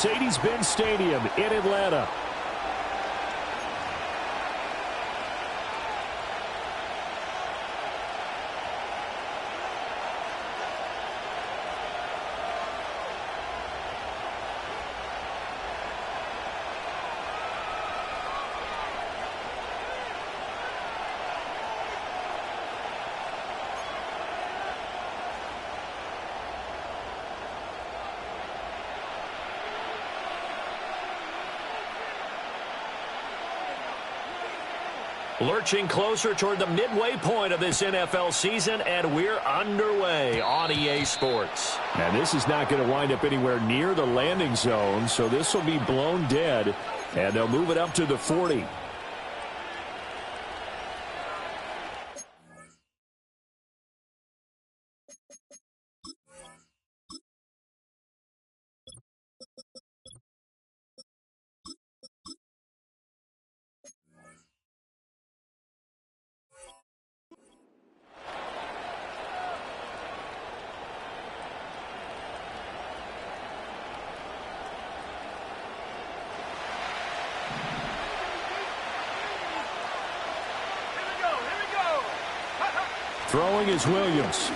Mercedes-Benz Stadium in Atlanta. Lurching closer toward the midway point of this NFL season, and we're underway on EA Sports. And this is not going to wind up anywhere near the landing zone, so this will be blown dead, and they'll move it up to the 40. Throwing is Williams.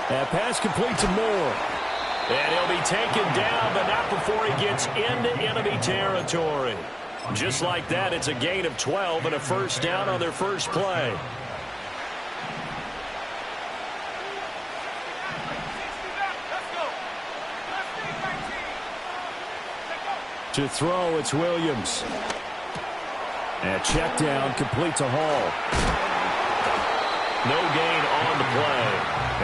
That pass complete to Moore. And he'll be taken down, but not before he gets into enemy territory. Just like that, it's a gain of 12 and a first down on their first play. To throw, it's Williams. And check down, complete to Hall. No gain on the play,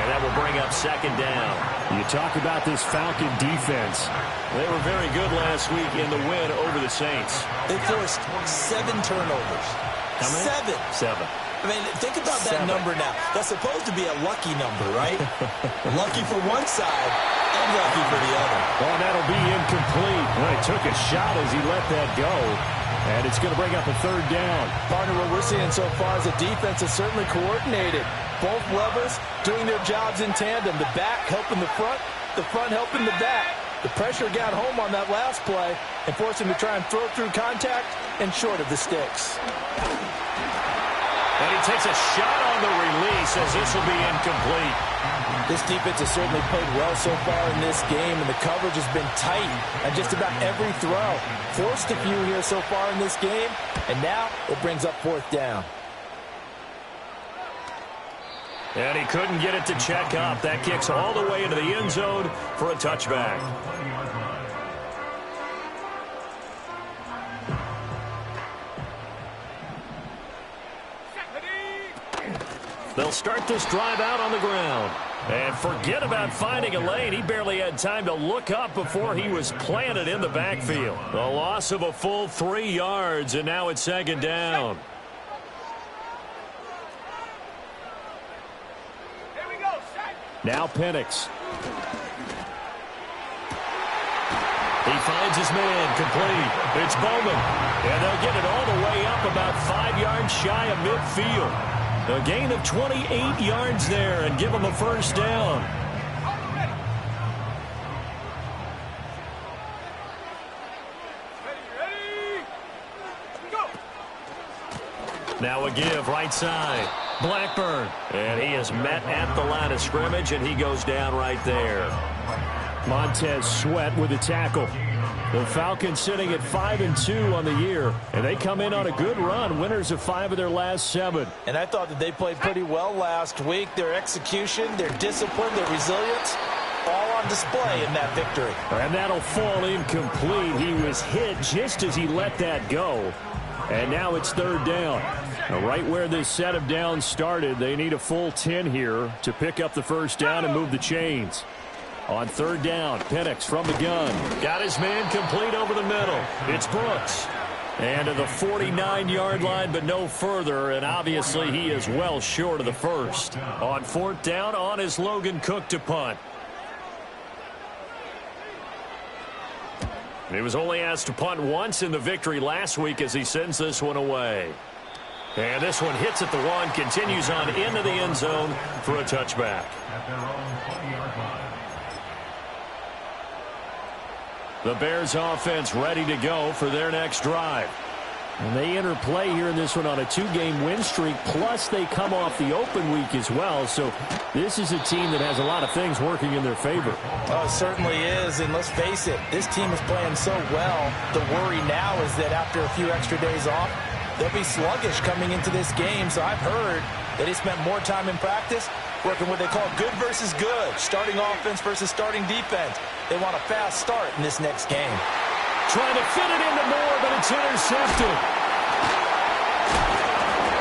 and that will bring up second down. You talk about this Falcon defense. They were very good last week in the win over the Saints. They forced 7 turnovers. How many? 7. I mean, think about that number now. That's supposed to be a lucky number, right? Lucky for one side and lucky for the other. Well, that'll be incomplete. Well, he took a shot as he let that go. And it's going to bring up a third down. Partner, what we're seeing so far is the defense is certainly coordinated. Both levers doing their jobs in tandem. The back helping the front helping the back. The pressure got home on that last play and forced him to try and throw through contact and short of the sticks. And he takes a shot on the release as this will be incomplete. This defense has certainly played well so far in this game, and the coverage has been tight on just about every throw. Forced a few here so far in this game, and now it brings up fourth down. And he couldn't get it to check up. That kicks all the way into the end zone for a touchback. They'll start this drive out on the ground. And forget about finding a lane. He barely had time to look up before he was planted in the backfield. The loss of a full 3 yards, and now it's second down. Here we go, now Penix. He finds his man complete. It's Bowman. And they'll get it all the way up about 5 yards shy of midfield. A gain of 28 yards there and give him a first down. Now a give right side. Blackburn. And he is met at the line of scrimmage, and he goes down right there. Montez Sweat with a tackle. The Falcons sitting at 5-2 on the year, and they come in on a good run, winners of 5 of their last 7. And I thought that they played pretty well last week. Their execution, their discipline, their resilience, all on display in that victory. And that'll fall incomplete. He was hit just as he let that go. And now it's third down. Now, right where this set of downs started, they need a full 10 here to pick up the first down and move the chains. On third down, Penix from the gun. Got his man complete over the middle. It's Brooks. And to the 49-yard line, but no further. And obviously he is well short of the first. On fourth down, on is Logan Cook to punt. He was only asked to punt once in the victory last week as he sends this one away. And this one hits at the 1, continues on into the end zone for a touchback. The Bears offense ready to go for their next drive. And they enter play here in this one on a 2-game win streak, plus they come off the open week as well. So this is a team that has a lot of things working in their favor. Oh, it certainly is, and let's face it, this team is playing so well. The worry now is that after a few extra days off, they'll be sluggish coming into this game. So I've heard that he spent more time in practice working what they call good versus good, starting offense versus starting defense. They want a fast start in this next game. Trying to fit it into Moore, but it's intercepted.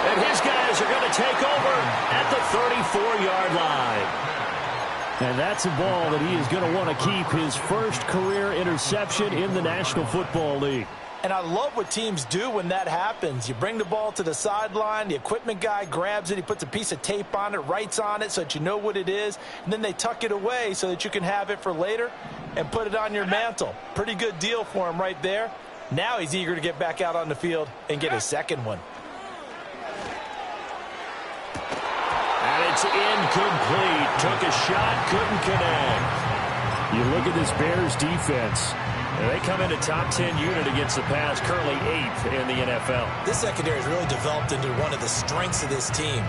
And his guys are going to take over at the 34-yard line. And that's a ball that he is going to want to keep, his first career interception in the National Football League. And I love what teams do when that happens. You bring the ball to the sideline, the equipment guy grabs it, he puts a piece of tape on it, writes on it so that you know what it is, and then they tuck it away so that you can have it for later and put it on your mantle. Pretty good deal for him right there. Now he's eager to get back out on the field and get his second one. And it's incomplete. Took a shot, couldn't connect. You look at this Bears defense. They come in a top 10 unit against the pass, currently 8th in the NFL. This secondary has really developed into one of the strengths of this team.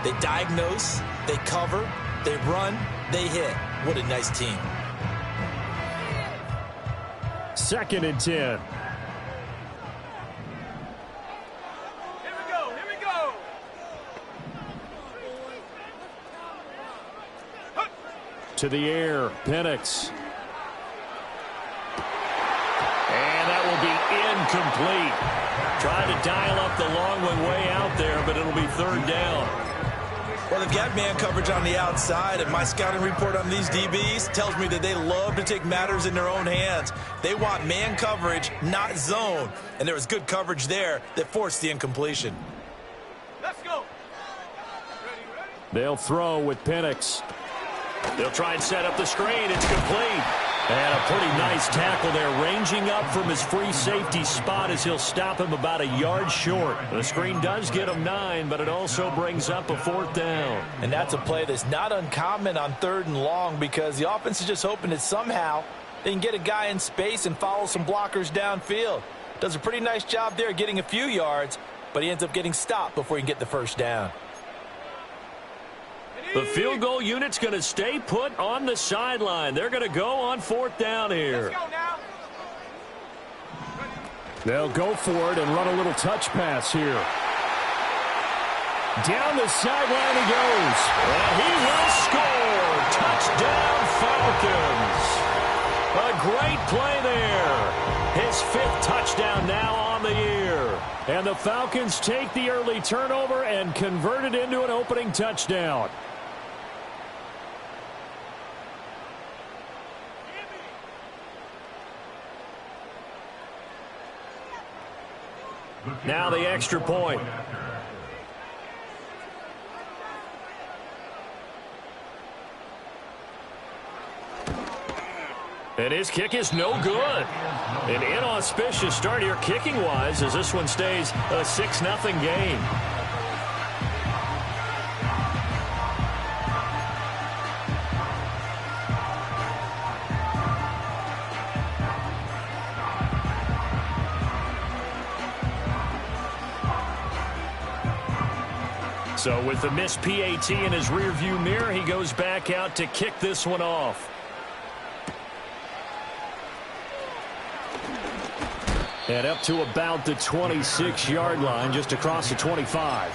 They diagnose, they cover, they run, they hit. What a nice team. 2nd and 10. Here we go. To the air, Penix. And that will be incomplete. Trying to dial up the long one way out there, but it'll be 3rd down. Well, they've got man coverage on the outside, and my scouting report on these DBs tells me that they love to take matters in their own hands. They want man coverage, not zone. And there was good coverage there that forced the incompletion. Let's go. They'll throw with Penix. They'll try and set up the screen. It's complete. And a pretty nice tackle there, ranging up from his free safety spot as he'll stop him about a yard short. The screen does get him 9, but it also brings up a 4th down. And that's a play that's not uncommon on 3rd and long because the offense is just hoping that somehow they can get a guy in space and follow some blockers downfield. Does a pretty nice job there getting a few yards, but he ends up getting stopped before he can get the 1st down. The field goal unit's going to stay put on the sideline. They're going to go on 4th down here. Let's go now. They'll go for it and run a little touch pass here. Down the sideline he goes. And he will score. Touchdown, Falcons. A great play there. His 5th touchdown now on the year. And the Falcons take the early turnover and convert it into an opening touchdown. Now the extra point. And his kick is no good. An inauspicious start here kicking-wise as this one stays a 6-0 game. So with the missed PAT in his rearview mirror, he goes back out to kick this one off. And up to about the 26-yard line, just across the 25.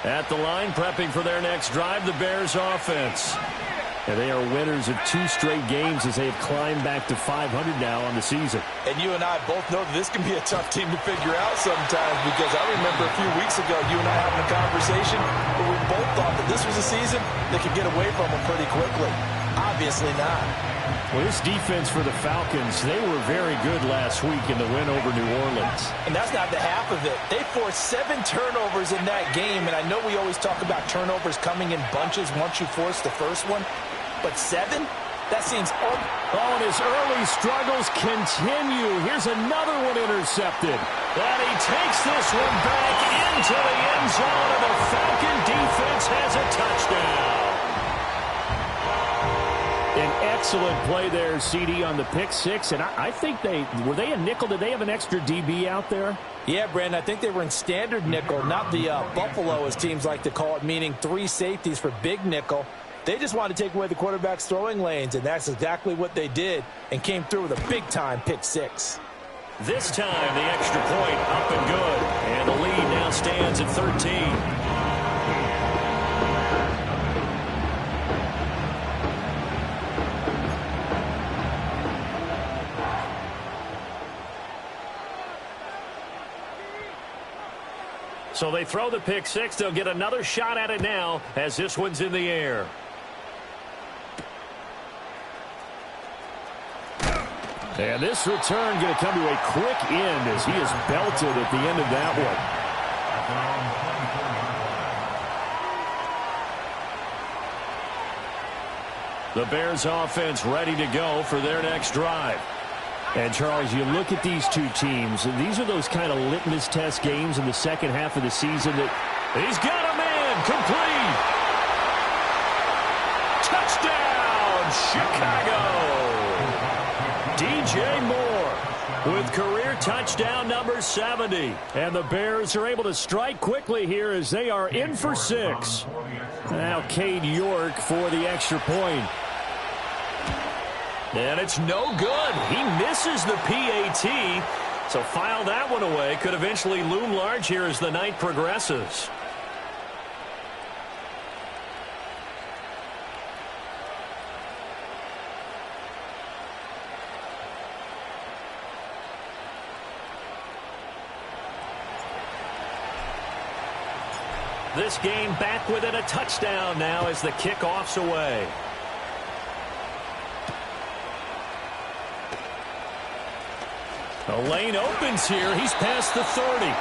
At the line, prepping for their next drive, the Bears offense. And they are winners of 2 straight games as they have climbed back to 500 now on the season. And you and I both know that this can be a tough team to figure out sometimes because I remember a few weeks ago you and I having a conversation where we both thought that this was a season that could get away from them pretty quickly. Obviously not. Well, this defense for the Falcons, they were very good last week in the win over New Orleans. And that's not the half of it. They forced 7 turnovers in that game, and I know we always talk about turnovers coming in bunches once you force the first one. But 7? That seems Oh, and his early struggles continue. Here's another one intercepted. And he takes this one back into the end zone, and the Falcon defense has a touchdown. An excellent play there, CD, on the pick six. And I think were they a nickel? Did they have an extra DB out there? Yeah, Brandon, I think they were in standard nickel, not the Buffalo, as teams like to call it, meaning 3 safeties for big nickel. They just wanted to take away the quarterback's throwing lanes, and that's exactly what they did and came through with a big-time pick six. This time, the extra point up and good. And the lead now stands at 13. So they throw the pick six. They'll get another shot at it now as this one's in the air. And this return going to come to a quick end as he is belted at the end of that one. The Bears offense ready to go for their next drive. And, Charles, you look at these two teams, and these are those kind of litmus test games in the second half of the season that he's got a man complete. Touchdown, Chicago. DJ Moore with career touchdown number 70. And the Bears are able to strike quickly here as they are in for 6. Now Cade York for the extra point. And it's no good. He misses the PAT. So file that one away. Could eventually loom large here as the night progresses. This game back within a touchdown now as the kickoff's away. The lane opens here. He's past the 30.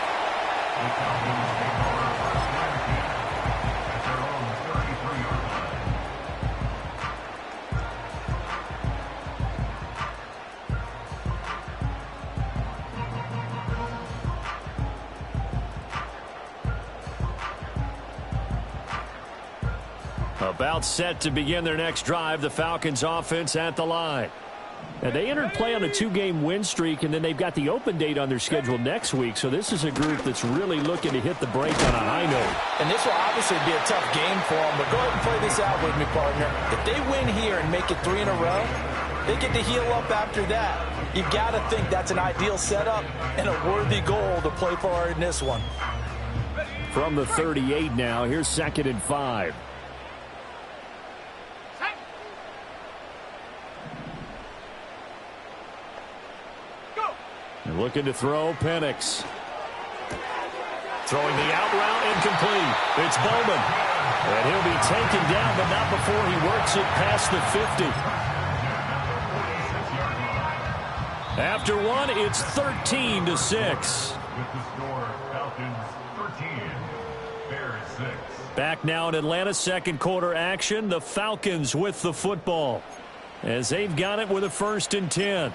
About set to begin their next drive. The Falcons offense at the line. And they entered play on a 2-game win streak, and then they've got the open date on their schedule next week. So this is a group that's really looking to hit the break on a high note. And this will obviously be a tough game for them, but go ahead and play this out with me, partner. If they win here and make it 3 in a row, they get to heal up after that. You've got to think that's an ideal setup and a worthy goal to play for in this one. From the 38 now, here's 2nd and 5. Looking to throw, Penix. Throwing the out route, incomplete. It's Bowman. And he'll be taken down, but not before he works it past the 50. After one, it's 13-6. With the score, Falcons 13, Bears 6. Back now in Atlanta, second quarter action. The Falcons with the football as they've got it with a 1st and 10.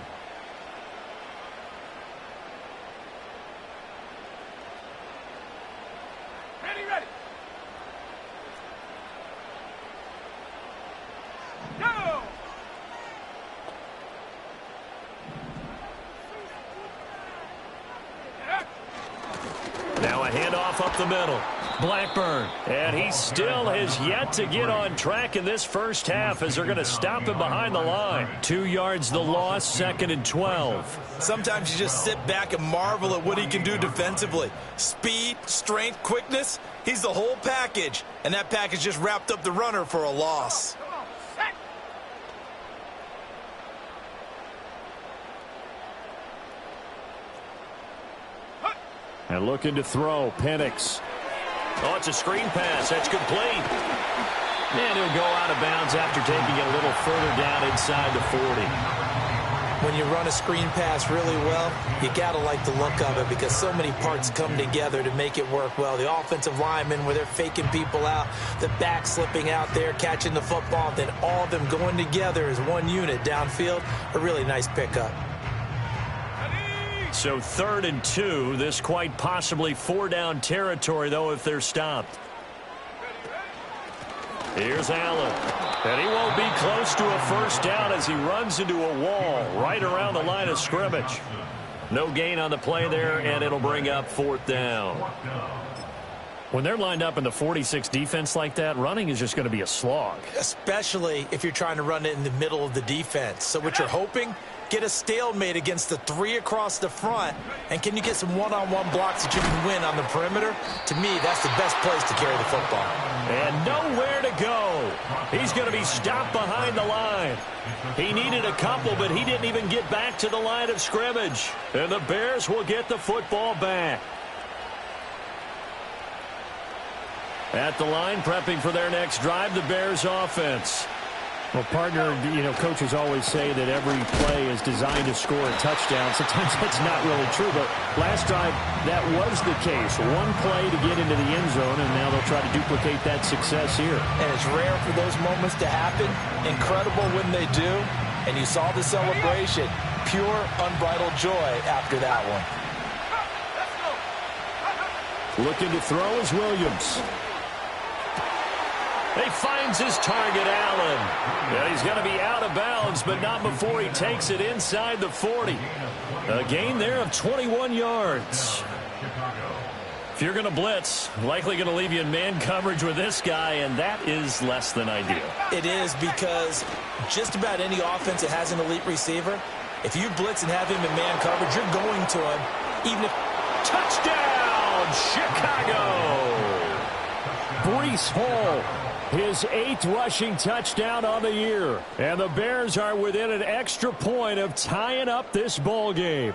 Now a handoff up the middle. Blackburn. And he still has yet to get on track in this first half as they're going to stop him behind the line. 2 yards the loss, 2nd and 12. Sometimes you just sit back and marvel at what he can do defensively. Speed, strength, quickness. He's the whole package. And that package just wrapped up the runner for a loss. And looking to throw, Penix. Oh, it's a screen pass. That's complete. And he'll go out of bounds after taking it a little further down inside the 40. When you run a screen pass really well, you got to like the look of it because so many parts come together to make it work well. The offensive linemen, where they're faking people out, the back slipping out there, catching the football, then all of them going together as one unit downfield. A really nice pickup. So 3rd and 2. This quite possibly 4-down territory, though, if they're stopped. Here's Allen. And he won't be close to a first down as he runs into a wall right around the line of scrimmage. No gain on the play there, and it'll bring up 4th down. When they're lined up in the 46 defense like that, running is just going to be a slog. Especially if you're trying to run it in the middle of the defense. So what you're hoping, get a stalemate against the 3 across the front, and can you get some one-on-one blocks that you can win on the perimeter? To me, that's the best place to carry the football. And nowhere to go. He's going to be stopped behind the line. He needed a couple, but he didn't even get back to the line of scrimmage. And the Bears will get the football back. At the line, prepping for their next drive, the Bears offense. Well, partner, coaches always say that every play is designed to score a touchdown. Sometimes that's not really true, but last drive, that was the case. One play to get into the end zone, and now they'll try to duplicate that success here. And it's rare for those moments to happen. Incredible when they do. And you saw the celebration. Pure, unbridled joy after that one. Looking to throw is Williams. He finds his target, Allen. Yeah, he's going to be out of bounds, but not before he takes it inside the 40. A gain there of 21 yards. If you're going to blitz, likely going to leave you in man coverage with this guy, and that is less than ideal. It is, because just about any offense that has an elite receiver, if you blitz and have him in man coverage, you're going to him, even if... Touchdown, Chicago! Breece Hall. His 8th rushing touchdown on the year. And the Bears are within an extra point of tying up this ball game.